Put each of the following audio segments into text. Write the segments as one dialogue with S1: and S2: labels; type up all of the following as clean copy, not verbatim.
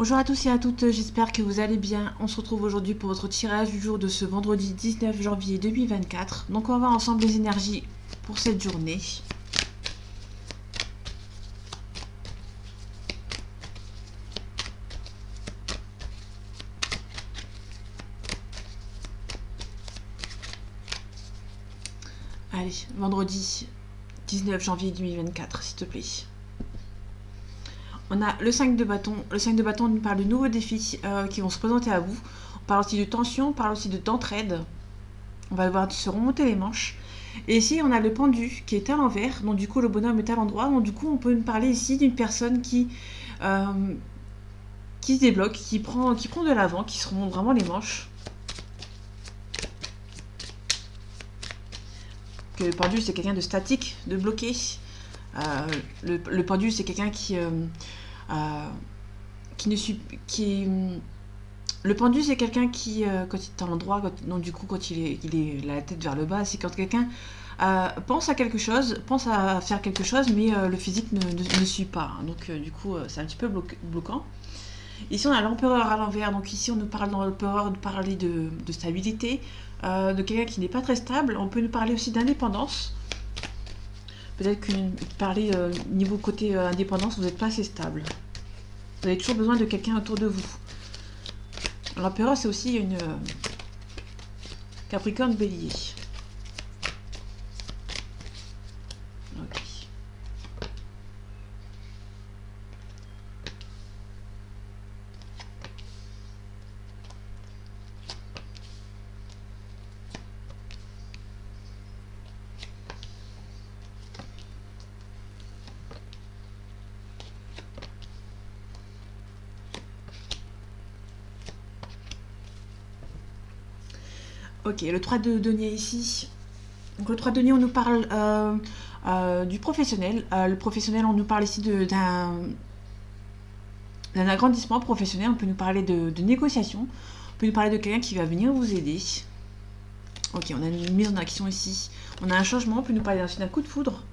S1: Bonjour à tous et à toutes, j'espère que vous allez bien. On se retrouve aujourd'hui pour votre tirage du jour de ce vendredi 19 janvier 2024. Donc on va voir ensemble les énergies pour cette journée. Allez, vendredi 19 janvier 2024, s'il te plaît. On a le 5 de bâton. Le 5 de bâton nous parle de nouveaux défis qui vont se présenter à vous. On parle aussi de tension, on parle aussi d'entraide. On va devoir se remonter les manches. Et ici, on a le pendu qui est à l'envers. Donc du coup, le bonhomme est à l'endroit. Donc du coup, on peut nous parler ici d'une personne euh, qui se débloque, qui prend de l'avant, qui se remonte vraiment les manches. Que le pendu, c'est quelqu'un de statique, de bloqué. Le pendu, c'est quelqu'un qui ne suit... Le pendu, c'est quelqu'un qui, quand il est à l'endroit, donc du coup, quand il est la tête vers le bas, c'est quand quelqu'un pense à quelque chose, pense à faire quelque chose, mais le physique ne suit pas. Donc, du coup, c'est un petit peu bloquant. Ici, on a l'empereur à l'envers. Donc, ici, on nous parle dans l'empereur de parler de stabilité, de quelqu'un qui n'est pas très stable. On peut nous parler aussi d'indépendance. Peut-être que parler niveau côté indépendance, vous n'êtes pas assez stable. Vous avez toujours besoin de quelqu'un autour de vous. L'empereur, c'est aussi une Capricorne Bélier. Ok. Ok, le 3 de denier ici. Donc le 3 de denier, on nous parle du professionnel. Le professionnel, on nous parle ici d'un agrandissement professionnel. On peut nous parler de négociation. On peut nous parler de quelqu'un qui va venir vous aider. Ok, on a une mise en action ici. On a un changement. On peut nous parler d'un coup de foudre.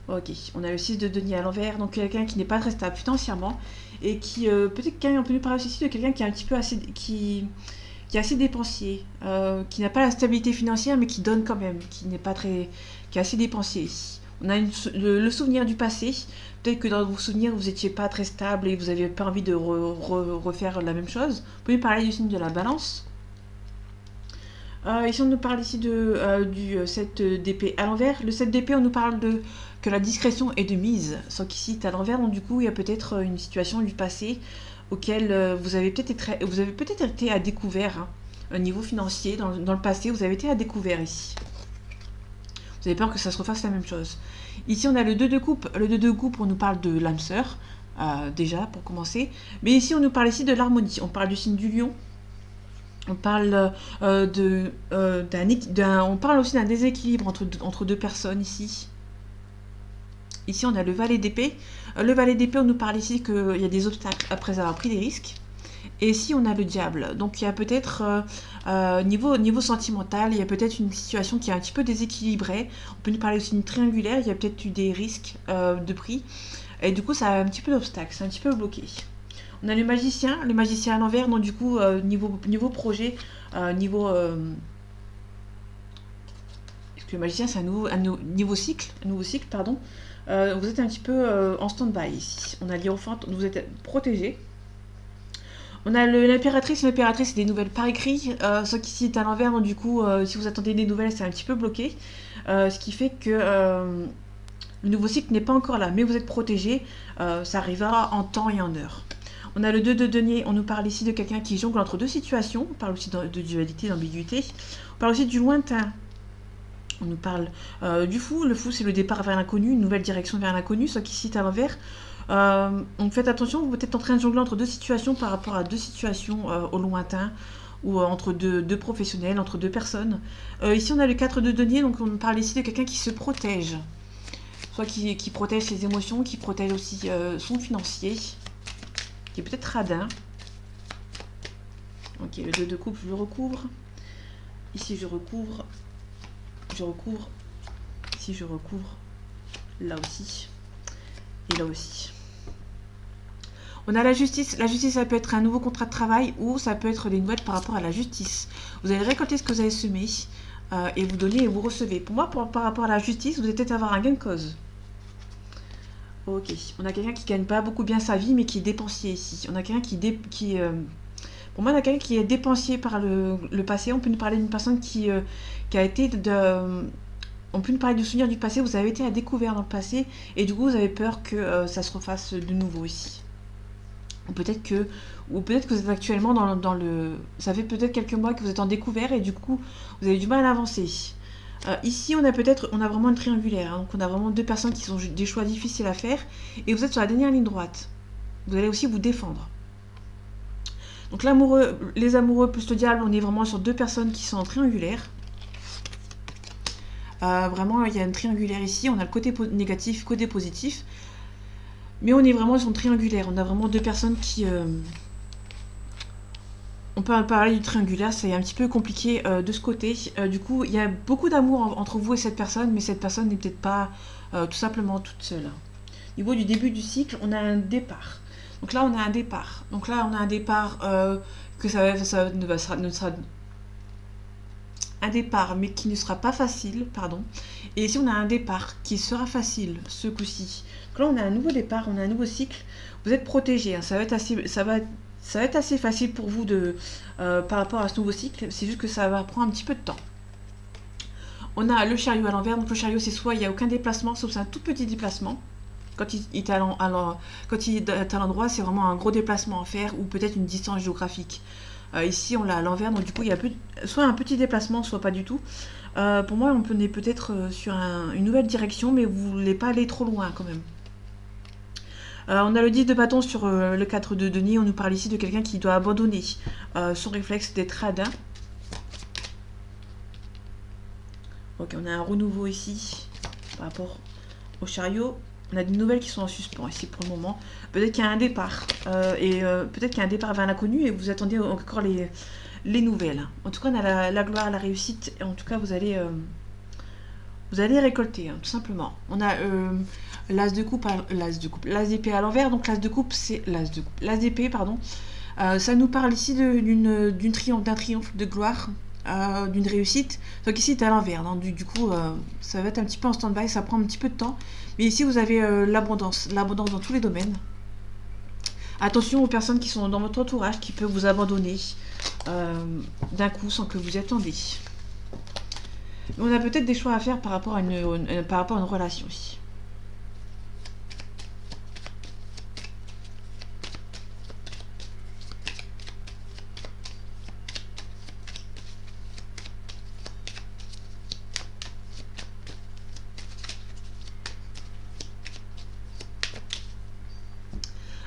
S1: Ok, on a le 6 de denier à l'envers. Donc quelqu'un qui n'est pas très stable financièrement. Et qui, peut-être qu'on peut nous parler aussi de quelqu'un qui est un petit peu assez... qui est assez dépensier, qui n'a pas la stabilité financière mais qui donne quand même, qui est assez dépensier. On a le souvenir du passé. Peut-être que dans vos souvenirs vous n'étiez pas très stable et vous n'aviez pas envie de refaire la même chose. Vous pouvez parler du signe de la balance. Ici on nous parle ici du 7 d'épée à l'envers. Le 7 d'épée on nous parle que la discrétion est de mise. Sauf qu'ici c'est à l'envers, donc du coup il y a peut-être une situation du passé auquel vous avez peut-être été à découvert, hein, au niveau financier, dans le passé, vous avez été à découvert ici. Vous avez peur que ça se refasse la même chose. Ici, on a le 2 de coupe. Le 2 de coupe, on nous parle de l'âme sœur, déjà, pour commencer. Mais ici, on nous parle ici de l'harmonie. On parle du signe du lion. On parle, on parle aussi d'un déséquilibre entre deux personnes ici. Ici, on a le valet d'épée. Le valet d'épée, on nous parle ici qu'il y a des obstacles après avoir pris des risques. Et ici, on a le diable. Donc, il y a peut-être, niveau sentimental, il y a peut-être une situation qui est un petit peu déséquilibrée. On peut nous parler aussi d'une triangulaire. Il y a peut-être eu des risques de prix. Et du coup, ça a un petit peu d'obstacles. C'est un petit peu bloqué. On a le magicien à l'envers. Donc, du coup, niveau projet, niveau... Parce que le magicien, c'est un nouveau cycle, pardon. Vous êtes un petit peu en stand-by ici. On a l'Hiérophante, vous êtes protégé. On a l'impératrice. L'impératrice, c'est des nouvelles par écrit. Ce qui ici est à l'envers, donc du coup, si vous attendez des nouvelles, c'est un petit peu bloqué. Ce qui fait que le nouveau cycle n'est pas encore là, mais vous êtes protégé. Ça arrivera en temps et en heure. On a le 2 de denier. On nous parle ici de quelqu'un qui jongle entre deux situations. On parle aussi de dualité, d'ambiguïté. On parle aussi du lointain. On nous parle du fou. Le fou, c'est le départ vers l'inconnu, une nouvelle direction vers l'inconnu, ce qui cite à l'envers. Donc faites attention, vous êtes en train de jongler entre deux situations par rapport à deux situations au lointain, ou entre deux professionnels, entre deux personnes. Ici, on a le 4 de denier, donc on parle ici de quelqu'un qui se protège. Soit qui protège ses émotions, qui protège aussi son financier, qui est peut-être radin. Ok, le 2 de coupe, je le recouvre. Ici, je recouvre. Ici, je recouvre. Là aussi. Et là aussi. On a la justice. La justice, ça peut être un nouveau contrat de travail ou ça peut être des nouvelles par rapport à la justice. Vous allez récolter ce que vous avez semé et vous donnez et vous recevez. Pour moi, par rapport à la justice, vous allez peut-être avoir un gain de cause. Ok. On a quelqu'un qui gagne pas beaucoup bien sa vie, mais qui est dépensier ici. On a quelqu'un pour moi, on a quelqu'un qui est dépensier par le passé. On peut nous parler d'une personne qui a été on peut nous parler du souvenir du passé. Vous avez été à découvert dans le passé et du coup, vous avez peur que ça se refasse de nouveau ici. Ou peut-être que vous êtes actuellement dans le... Ça fait peut-être quelques mois que vous êtes en découvert et du coup, vous avez du mal à avancer. Ici, on a vraiment une triangulaire. Hein, donc, on a vraiment deux personnes qui sont des choix difficiles à faire. Et vous êtes sur la dernière ligne droite. Vous allez aussi vous défendre. Donc, les amoureux plus le diable, on est vraiment sur deux personnes qui sont en triangulaire. Vraiment, il y a une triangulaire ici. On a le côté négatif, côté positif. Mais on est vraiment sur une triangulaire. On a vraiment deux personnes qui... On peut parler du triangulaire, c'est un petit peu compliqué de ce côté. Du coup, il y a beaucoup d'amour entre vous et cette personne, mais cette personne n'est peut-être pas tout simplement toute seule. Au niveau du début du cycle, on a un départ. Donc là, on a un départ. Que ne sera un départ, mais qui ne sera pas facile, pardon. Et ici, on a un départ qui sera facile ce coup-ci. Donc là, on a un nouveau départ, on a un nouveau cycle. Vous êtes protégé, hein. Ça va être assez facile pour vous par rapport à ce nouveau cycle. C'est juste que ça va prendre un petit peu de temps. On a le chariot à l'envers. Donc le chariot, c'est soit il n'y a aucun déplacement, sauf c'est un tout petit déplacement. Quand il est à l'endroit, c'est vraiment un gros déplacement à faire ou peut-être une distance géographique. Ici, on l'a à l'envers, donc du coup, il y a soit un petit déplacement, soit pas du tout. Pour moi, on est peut-être sur une nouvelle direction, mais vous ne voulez pas aller trop loin quand même. On a le 10 de bâton sur le 4 de denier. On nous parle ici de quelqu'un qui doit abandonner son réflexe d'être radin. Ok, on a un renouveau ici par rapport au chariot. On a des nouvelles qui sont en suspens ici pour le moment. Peut-être qu'il y a un départ. Peut-être qu'il y a un départ vers l'inconnu et vous attendez encore les nouvelles. En tout cas, on a la gloire, la réussite. Et en tout cas, vous allez récolter, hein, tout simplement. On a l'as d'épée à l'envers. Donc l'as de coupe, c'est l'as d'épée, pardon. Ça nous parle ici d'un triomphe de gloire. D'une réussite. Donc ici, c'est à l'envers. Hein. Du coup, ça va être un petit peu en stand-by. Ça prend un petit peu de temps. Mais ici, vous avez l'abondance dans tous les domaines. Attention aux personnes qui sont dans votre entourage, qui peuvent vous abandonner d'un coup sans que vous y attendiez. On a peut-être des choix à faire par rapport à une relation ici.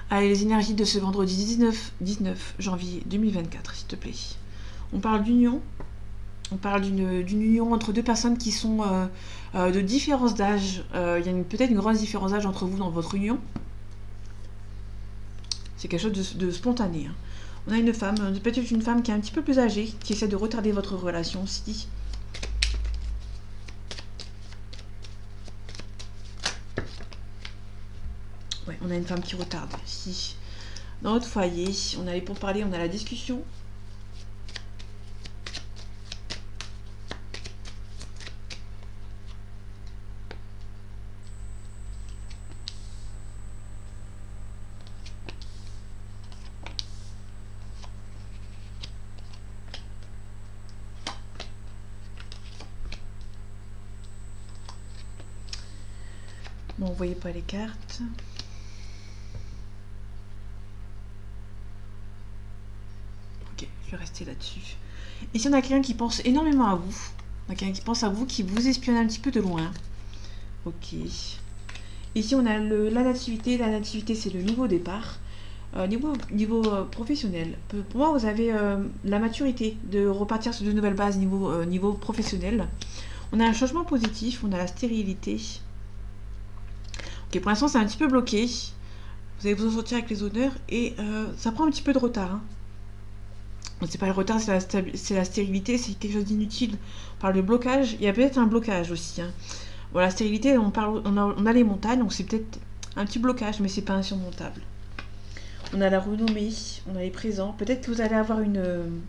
S1: Allez, les énergies de ce vendredi 19 janvier 2024, s'il te plaît. On parle d'union. On parle d'une union entre deux personnes qui sont de différence d'âge. Il y a peut-être une grande différence d'âge entre vous dans votre union. C'est quelque chose de spontané. Hein. On a une femme, peut-être une femme qui est un petit peu plus âgée, qui essaie de retarder votre relation aussi. Ouais, on a une femme qui retarde ici. Dans notre foyer, on a les pourparlers, on a la discussion. Bon, vous voyez pas les cartes. Ok, je vais rester là-dessus. Ici, on a quelqu'un qui pense énormément à vous. On a quelqu'un qui pense à vous, qui vous espionne un petit peu de loin. Ok. Ici, on a la nativité. La nativité, c'est le nouveau départ. Niveau professionnel. Pour moi, vous avez la maturité de repartir sur de nouvelles bases niveau professionnel. On a un changement positif. On a la stérilité. Ok, pour l'instant, c'est un petit peu bloqué. Vous allez vous en sortir avec les honneurs. Et ça prend un petit peu de retard. Hein. C'est pas le retard, c'est la stérilité, c'est quelque chose d'inutile. On parle de blocage, il y a peut-être un blocage aussi. Hein. Bon, la stérilité, on a les montagnes, donc c'est peut-être un petit blocage, mais c'est pas insurmontable. On a la renommée, on a les présents. Peut-être que vous allez avoir une...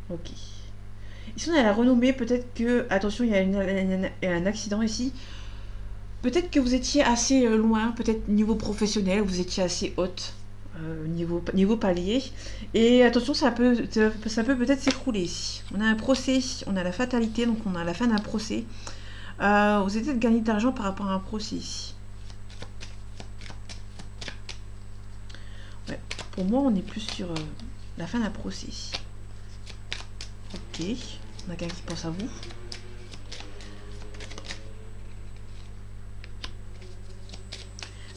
S1: Ok. Ici, on a la renommée. Peut-être que... Attention, il y a un accident ici. Peut-être que vous étiez assez loin. Peut-être niveau professionnel, vous étiez assez haute. Niveau palier. Et attention, ça peut peut-être s'écrouler ici. On a un procès, on a la fatalité, donc on a la fin d'un procès. Vous allez peut-être gagner de l'argent par rapport à un procès ici. Ouais, pour moi, on est plus sur la fin d'un procès. Ok, on a quelqu'un qui pense à vous.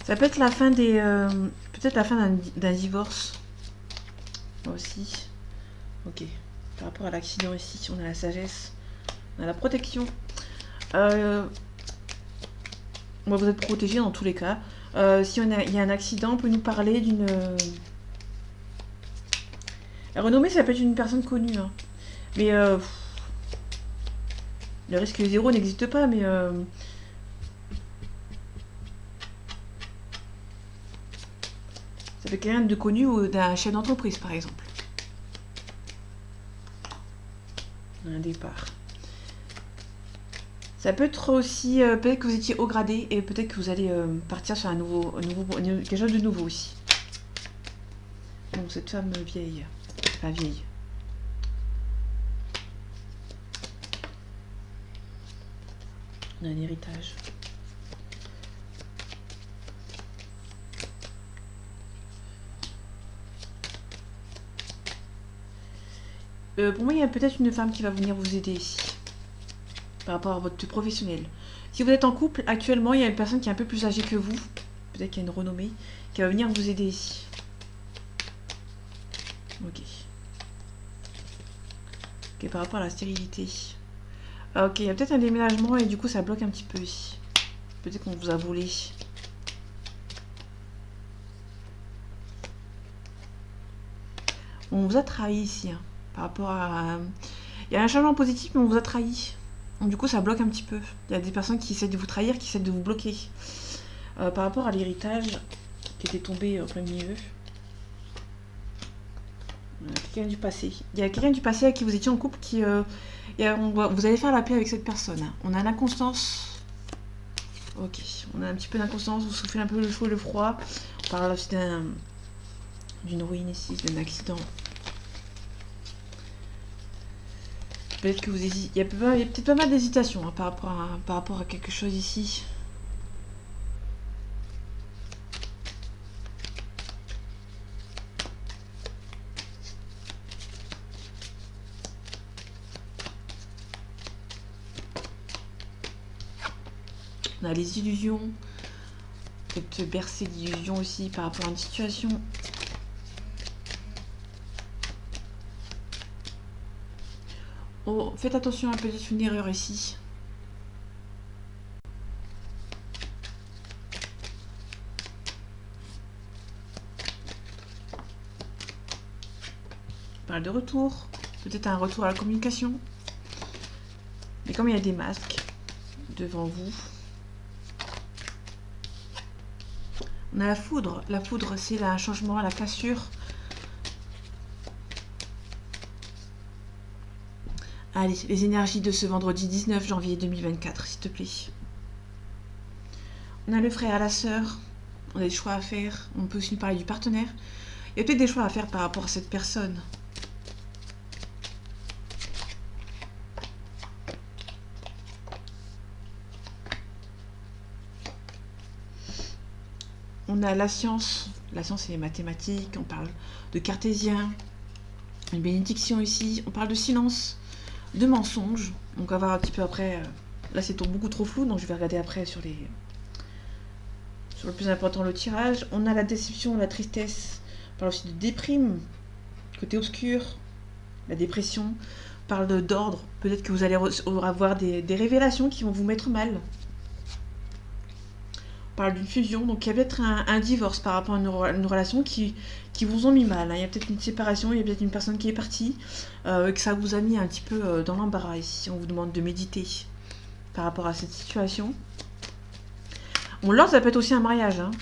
S1: Ça peut être la fin des... peut-être la fin d'un divorce. Moi aussi. Ok. Par rapport à l'accident ici, on a la sagesse. On a la protection. Moi, vous êtes protégé dans tous les cas. Si il y a un accident, on peut nous parler d'une... La renommée, ça peut être une personne connue. Hein. Mais... le risque zéro n'existe pas, mais... ça fait quelqu'un de connu ou d'un chef d'entreprise, par exemple. Un départ. Ça peut être aussi, peut-être que vous étiez haut gradé et peut-être que vous allez partir sur quelque chose de nouveau aussi. Bon, cette femme vieille, pas vieille. On a un héritage. Pour moi, il y a peut-être une femme qui va venir vous aider ici. Par rapport à votre professionnel. Si vous êtes en couple, actuellement, il y a une personne qui est un peu plus âgée que vous. Peut-être qu'il y a une renommée. Qui va venir vous aider ici. Ok. Ok, par rapport à la stérilité. Ok, il y a peut-être un déménagement et du coup, ça bloque un petit peu ici. Peut-être qu'on vous a volé. On vous a trahi ici. Hein, par rapport à... Il y a un changement positif, mais on vous a trahi. Donc, du coup, ça bloque un petit peu. Il y a des personnes qui essaient de vous trahir, qui essaient de vous bloquer. Par rapport à l'héritage qui était tombé en plein milieu. Il y a quelqu'un du passé. Il y a quelqu'un du passé avec qui vous étiez en couple qui... vous allez faire la paix avec cette personne. On a l'inconstance. Ok. On a un petit peu d'inconstance. Vous soufflez un peu le chaud et le froid. On parle aussi d'une ruine ici, d'un accident. Peut-être que vous hésitez. Il y a peut-être pas mal d'hésitation hein, par rapport à quelque chose ici. On a les illusions. Peut-être bercer d'illusions aussi par rapport à une situation. Oh, faites attention à peut-être une erreur ici. On parle de retour. Peut-être un retour à la communication. Mais comme il y a des masques devant vous. On a la foudre. La foudre, c'est un changement, la cassure. Allez, les énergies de ce vendredi 19 janvier 2024, s'il te plaît. On a le frère, la sœur. On a des choix à faire. On peut aussi parler du partenaire. Il y a peut-être des choix à faire par rapport à cette personne. On a la science et les mathématiques, on parle de cartésien, une bénédiction ici, on parle de silence, de mensonge. Donc on va voir un petit peu après, là c'est beaucoup trop flou, donc je vais regarder après sur le plus important, le tirage. On a la déception, la tristesse, on parle aussi de déprime, côté obscur, la dépression, on parle d'ordre, peut-être que vous allez avoir des révélations qui vont vous mettre mal. Parle d'une fusion, donc il y a peut-être un divorce par rapport à une relation qui vous ont mis mal. Hein. Il y a peut-être une séparation, il y a peut-être une personne qui est partie, que ça vous a mis un petit peu dans l'embarras ici. On vous demande de méditer par rapport à cette situation. Bon, là, ça peut être aussi un mariage. Hein.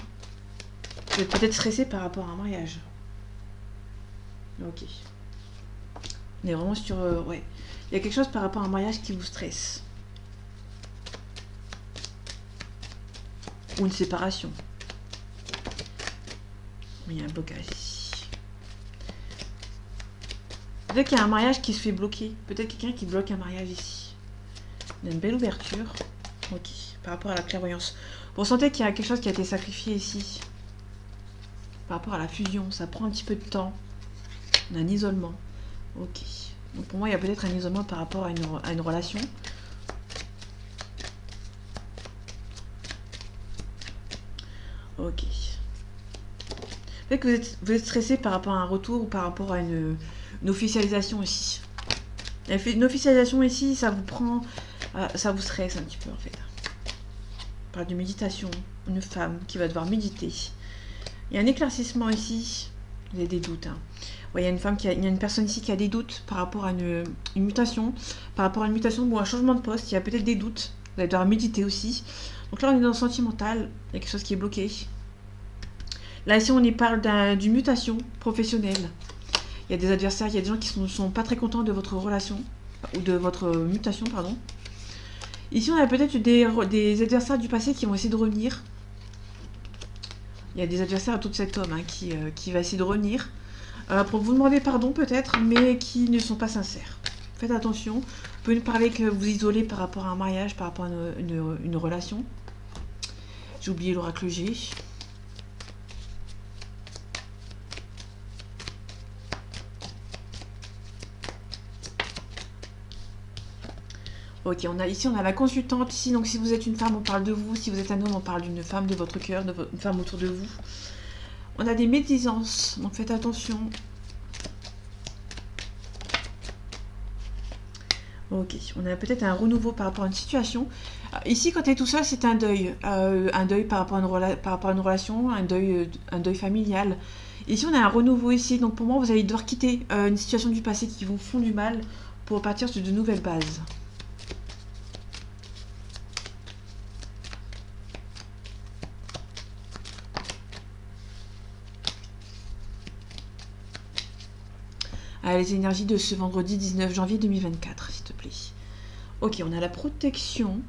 S1: Vous êtes peut-être stressé par rapport à un mariage. Ok. On est vraiment sur... ouais. Il y a quelque chose par rapport à un mariage qui vous stresse. Ou une séparation. Il y a un blocage ici. Peut-être qu'il y a un mariage qui se fait bloquer. Peut-être quelqu'un qui bloque un mariage ici. Il y a une belle ouverture. Ok. Par rapport à la clairvoyance. Vous sentez qu'il y a quelque chose qui a été sacrifié ici. Par rapport à la fusion. Ça prend un petit peu de temps. On a un isolement. Ok. Donc pour moi, il y a peut-être un isolement par rapport à une relation. Ok. Peut-être que vous êtes stressé par rapport à un retour ou par rapport à une officialisation ici. Une officialisation ici, ça vous prend... ça vous stresse un petit peu en fait. On parle de méditation. Une femme qui va devoir méditer. Il y a un éclaircissement ici. Vous avez des doutes. Hein. Ouais, il y a une personne ici qui a des doutes par rapport à une mutation. Par rapport à une mutation ou un changement de poste, il y a peut-être des doutes. Vous allez devoir méditer aussi. Donc là, on est dans le sentimental. Il y a quelque chose qui est bloqué. Là, ici, on y parle d'une mutation professionnelle. Il y a des adversaires, il y a des gens qui ne sont pas très contents de votre relation. Ou de votre mutation, pardon. Ici, on a peut-être des adversaires du passé qui vont essayer de revenir. Il y a des adversaires à tout cet homme hein, qui va essayer de revenir. Pour vous demander pardon peut-être, mais qui ne sont pas sincères. Faites attention. Vous pouvez nous parler que vous isolez par rapport à un mariage, par rapport à une relation. J'ai oublié l'oracle G. Ok, ici on a la consultante ici, donc si vous êtes une femme, on parle de vous. Si vous êtes un homme, on parle d'une femme de votre cœur, d'une femme autour de vous. On a des médisances, donc faites attention. Ok, on a peut-être un renouveau par rapport à une situation. Ici, quand tu es tout seul, c'est un deuil. Un deuil par rapport à une relation, un deuil familial. Ici, on a un renouveau ici, donc pour moi, vous allez devoir quitter une situation du passé qui vous font du mal pour partir sur de nouvelles bases. Les énergies de ce vendredi 19 janvier 2024, s'il te plaît. Ok, on a la protection.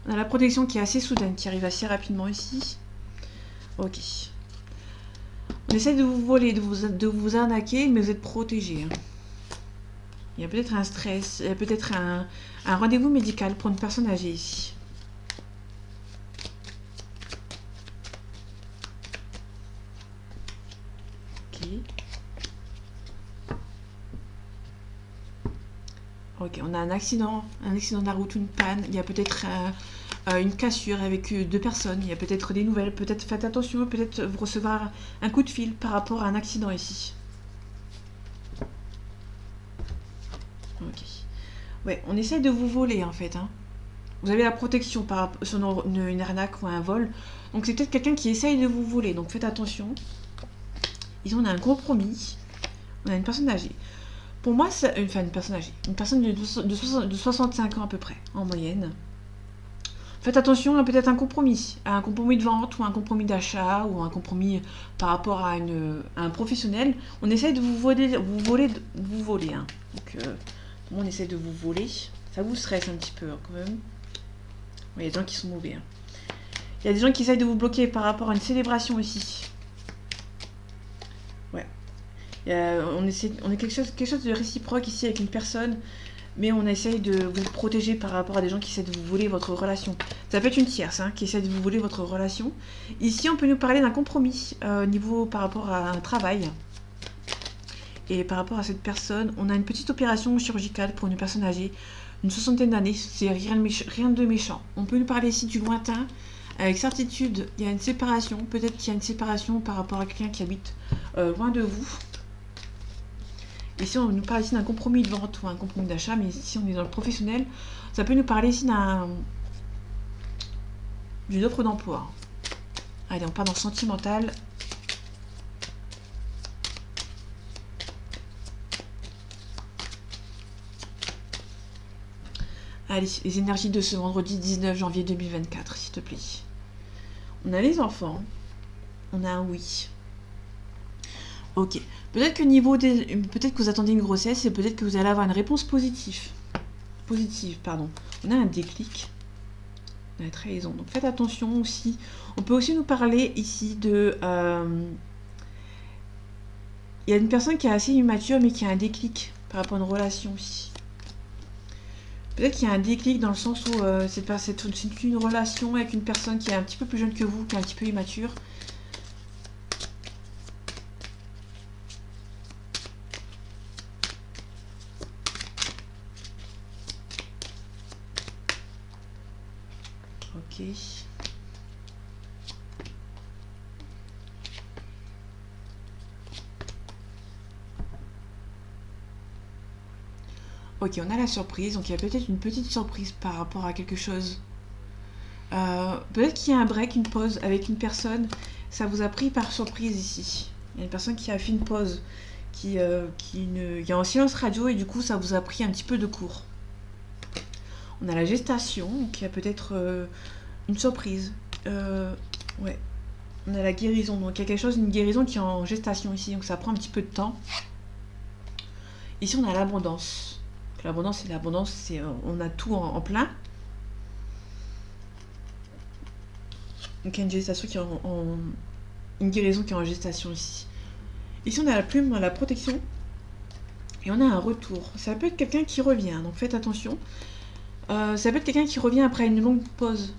S1: On a la protection qui est assez soudaine, qui arrive assez rapidement ici. Ok. On essaie de vous voler, de vous arnaquer, mais vous êtes protégé. Hein. Il y a peut-être un stress, il y a peut-être un rendez-vous médical pour une personne âgée ici. Ok. Ok, on a un accident de la route, une panne. Il y a peut-être une cassure avec deux personnes. Il y a peut-être des nouvelles. Peut-être faites attention, peut-être vous recevoir un coup de fil par rapport à un accident ici. Ok. Ouais, on essaye de vous voler en fait. Hein. Vous avez la protection sur une arnaque ou un vol. Donc c'est peut-être quelqu'un qui essaye de vous voler. Donc faites attention. Ici on a un compromis. On a une personne âgée. Pour moi, c'est une personne âgée. Une personne de 65 ans à peu près, en moyenne. Faites attention à peut-être un compromis de vente ou un compromis d'achat ou un compromis par rapport à un professionnel. On essaye de vous voler. Hein. Donc, on essaie de vous voler. Ça vous stresse un petit peu hein, quand même. Il y a des gens qui sont mauvais. Hein. Il y a des gens qui essayent de vous bloquer par rapport à une célébration ici. Ouais. On est quelque chose de réciproque ici avec une personne. Mais on essaye de vous protéger par rapport à des gens qui essaient de vous voler votre relation. Ça peut être une tierce hein, qui essaie de vous voler votre relation. Ici, on peut nous parler d'un compromis par rapport à un travail. Et par rapport à cette personne, on a une petite opération chirurgicale pour une personne âgée, une 60aine d'années. C'est rien de méchant. On peut nous parler ici du lointain. Avec certitude, il y a une séparation. Peut-être qu'il y a une séparation par rapport à quelqu'un qui habite loin de vous. Ici, on nous parle ici d'un compromis de vente ou un compromis d'achat, mais ici, on est dans le professionnel. Ça peut nous parler ici d'une offre d'emploi. Allez, on part dans le sentimental. Allez, les énergies de ce vendredi 19 janvier 2024, s'il te plaît. On a les enfants. On a un oui. Ok. Peut-être que vous attendez une grossesse et peut-être que vous allez avoir une réponse positive. Positive, pardon. On a un déclic. On a la trahison. Donc faites attention aussi. On peut aussi nous parler ici de... il y a une personne qui est assez immature mais qui a un déclic par rapport à une relation aussi. Peut-être qu'il y a un déclic dans le sens où c'est une relation avec une personne qui est un petit peu plus jeune que vous, qui est un petit peu immature. Ok. Ok, on a la surprise, donc il y a peut-être une petite surprise par rapport à quelque chose. Peut-être qu'il y a un break, une pause avec une personne, ça vous a pris par surprise ici. Il y a une personne qui a fait une pause, qui est en silence radio et du coup ça vous a pris un petit peu de court. On a la gestation, donc il y a peut-être une surprise. Ouais. On a la guérison, donc il y a quelque chose, une guérison qui est en gestation ici, donc ça prend un petit peu de temps. Ici on a l'abondance. L'abondance, on a tout en plein. Donc il y a une gestation qui est une guérison qui est en gestation ici. Ici on a la plume, la protection. Et on a un retour. Ça peut être quelqu'un qui revient, donc faites attention. Ça peut être quelqu'un qui revient après une longue pause.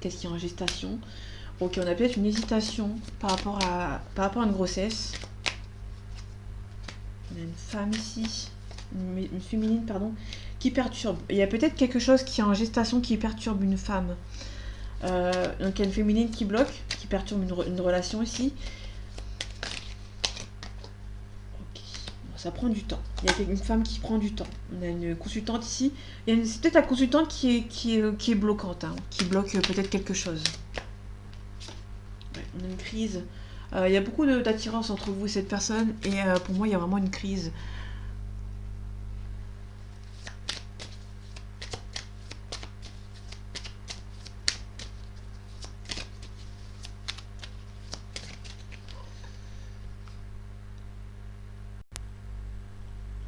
S1: Qu'est-ce qui est en gestation? Ok, on a peut-être une hésitation par rapport à une grossesse. On a une femme ici, une féminine, pardon, qui perturbe. Il y a peut-être quelque chose qui est en gestation qui perturbe une femme. Donc il y a une féminine qui bloque, qui perturbe une relation ici. Ok, bon, ça prend du temps. Il y a une femme qui prend du temps. On a une consultante ici. C'est peut-être la consultante qui est bloquante, hein, qui bloque peut-être quelque chose. Ouais, on a une crise. Il y a beaucoup d'attirance entre vous et cette personne. Et pour moi, il y a vraiment une crise.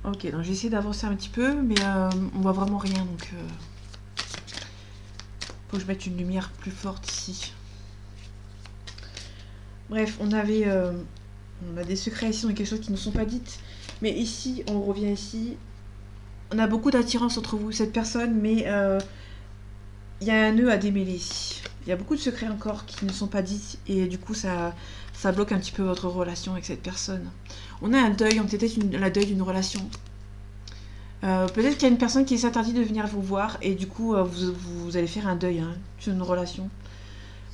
S1: Ok, donc j'ai essayé d'avancer un petit peu, mais on voit vraiment rien, donc faut que je mette une lumière plus forte ici. Bref, on a des secrets ici, donc quelque chose qui ne sont pas dites, mais ici, on revient ici. On a beaucoup d'attirance entre vous et cette personne, mais il y a un nœud à démêler ici. Il y a beaucoup de secrets encore qui ne sont pas dits, et du coup, ça bloque un petit peu votre relation avec cette personne. On a un deuil, on peut-être la deuil d'une relation. Peut-être qu'il y a une personne qui s'interdit de venir vous voir et du coup vous allez faire un deuil sur une relation.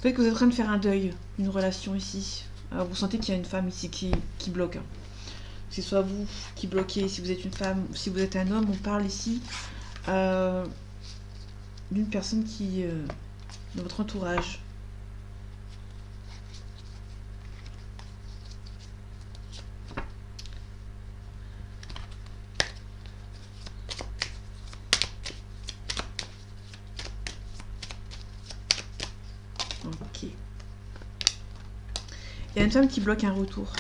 S1: Peut-être que vous êtes en train de faire un deuil d'une relation ici. Vous sentez qu'il y a une femme ici qui bloque. C'est soit vous qui bloquez si vous êtes une femme, ou si vous êtes un homme, on parle ici d'une personne qui de votre entourage. Ok. Il y a une femme qui bloque un retour,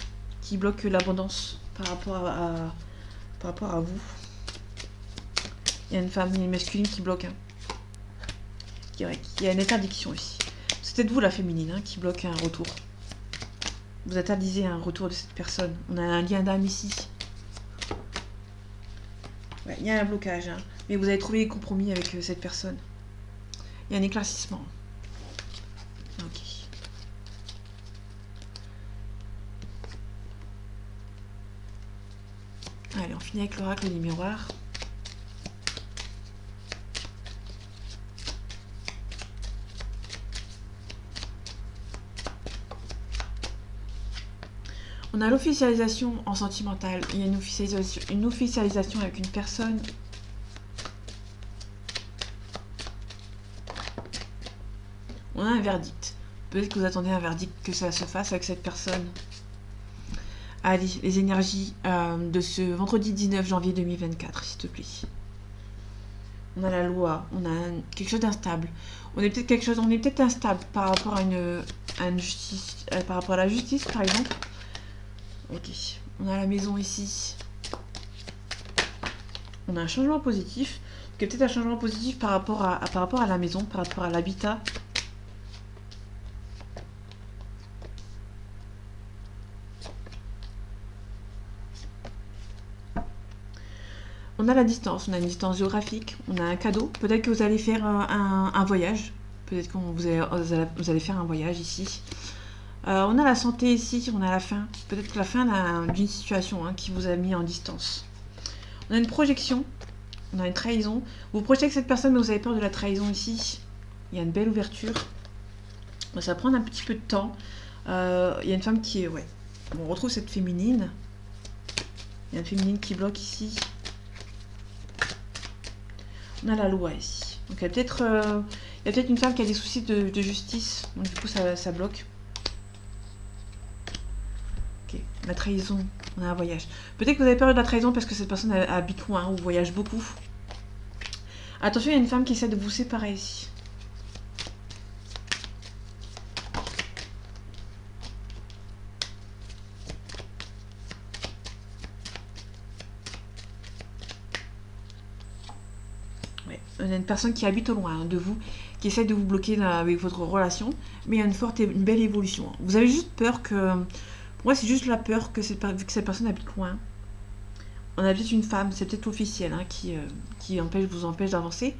S1: qui bloque l'abondance par rapport à vous. Il y a une femme, une masculine qui bloque. Il y a une interdiction ici. C'est peut-être vous la féminine qui bloque un retour. Vous interdisez un retour de cette personne. On a un lien d'âme ici. Ouais, il y a un blocage, mais vous avez trouvé des compromis avec cette personne. Il y a un éclaircissement. Ok. Allez, on finit avec l'oracle des miroirs. On a l'officialisation en sentimental. Il y a une officialisation avec une personne. On a un verdict. Peut-être que vous attendez un verdict, que ça se fasse avec cette personne. Allez, les énergies de ce vendredi 19 janvier 2024, s'il te plaît. on a la loi, on a quelque chose d'instable. On est peut-être instable par rapport à une justice, par rapport à la justice par exemple. Ok, on a la maison ici. On a un changement positif. Donc, il y a peut-être un changement positif par rapport à la maison, par rapport à l'habitat. On a la distance, on a une distance géographique, on a un cadeau. Peut-être que vous allez faire un voyage. Peut-être que vous allez faire un voyage ici. On a la santé ici, on a la fin. Peut-être que la fin d'une situation qui vous a mis en distance. On a une projection, on a une trahison. Vous projetez avec cette personne, mais vous avez peur de la trahison ici. Il y a une belle ouverture. Ça va prendre un petit peu de temps. Il y a une femme qui est... Ouais. On retrouve cette féminine. Il y a une féminine qui bloque ici. On a la loi ici. Donc il y a peut-être une femme qui a des soucis de justice. Donc du coup ça bloque. Ok, la trahison, on a un voyage. Peut-être que vous avez peur de la trahison parce que cette personne habite loin ou voyage beaucoup. Attention, il y a une femme qui essaie de vous séparer ici. Ouais. Il y a une personne qui habite au loin de vous, qui essaie de vous bloquer avec votre relation, mais il y a une belle évolution. Vous avez juste peur que... Pour moi, c'est juste la peur que vu que cette personne habite loin. On a peut-être une femme, c'est peut-être officiel, qui vous empêche d'avancer.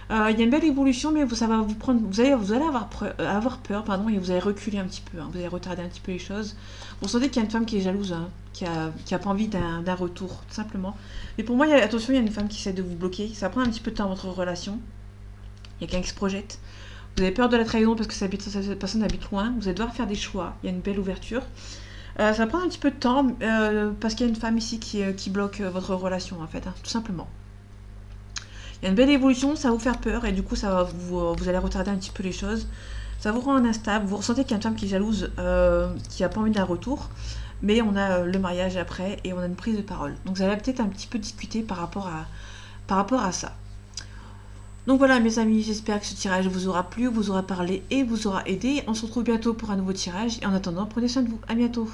S1: Il y a une belle évolution, mais ça va vous prendre. Vous allez avoir peur, pardon, et vous allez reculer un petit peu. Vous allez retarder un petit peu les choses. Vous sentez qu'il y a une femme qui est jalouse, qui a pas envie d'un retour, tout simplement. Mais pour moi, attention, il y a une femme qui essaie de vous bloquer. Ça va prendre un petit peu de temps dans votre relation. Il y a quelqu'un qui se projette. Vous avez peur de la trahison parce que cette personne habite loin. Vous allez devoir faire des choix. Il y a une belle ouverture. Ça va prendre un petit peu de temps parce qu'il y a une femme ici qui bloque votre relation, en fait, tout simplement. Il y a une belle évolution, ça va vous faire peur et du coup vous allez retarder un petit peu les choses. Ça vous rend instable, vous ressentez qu'il y a une femme qui est jalouse, qui n'a pas envie d'un retour, mais on a le mariage après et on a une prise de parole. Donc vous allez peut-être un petit peu discuter par rapport à ça. Donc voilà mes amis, j'espère que ce tirage vous aura plu, vous aura parlé et vous aura aidé. On se retrouve bientôt pour un nouveau tirage et en attendant, prenez soin de vous. À bientôt.